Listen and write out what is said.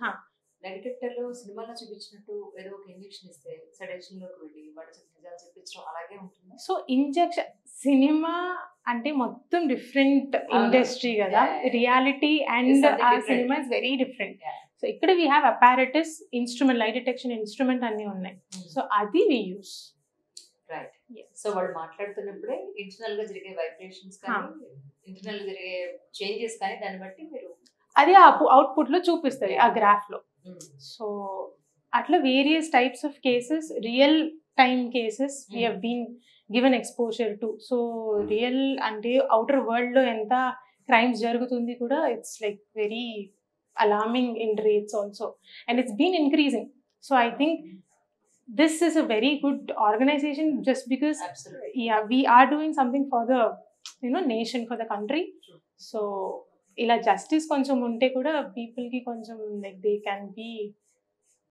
హా. లై డిటెక్టర్‌లో సినిమాలో చూపించినట్టు ఏదో ఒక ఇంజెక్షన్ ఇస్తే సెడక్షన్‌లోకి వెళ్ళి వాడి చేత నిజాలు చెప్పించడం అలాగే ఉంటుందా? సో ఇంజెక్షన్ సినిమా అంటే మొత్తం డిఫరెంట్ ఇండస్ట్రీ కదా, Yeah, yeah. Reality It's and something uh different. Cinema is very different. Yeah. So ఇక్కడ we have apparatus, instrument, light detection instrument అన్నీ ఉన్నాయి. సో అది వి యూస్. రైట్. సో వాళ్ళు మాట్లాడుతున్నప్పుడే ఇంటర్నల్ గా జరిగే వైబ్రేషన్స్ కానీ ఇంటర్నల్ జరిగే చేంజెస్ కానీ దాన్ని బట్టి మీరు అది ఆ అవుట్పుట్ లో చూపిస్తుంది ఆ గ్రాఫ్ లో. సో అట్లా various types of cases, real time cases we have been given exposure to. So real అంటే అవుటర్ వరల్డ్ లో ఎంత క్రైమ్స్ జరుగుతుంది కూడా it's like very alarming in rates also, and it's been increasing. So I think this is a very good organization just because Absolutely. yeah, we are doing something for the nation, for the country. True. So ila justice koncham unte kuda people ki koncham like they can be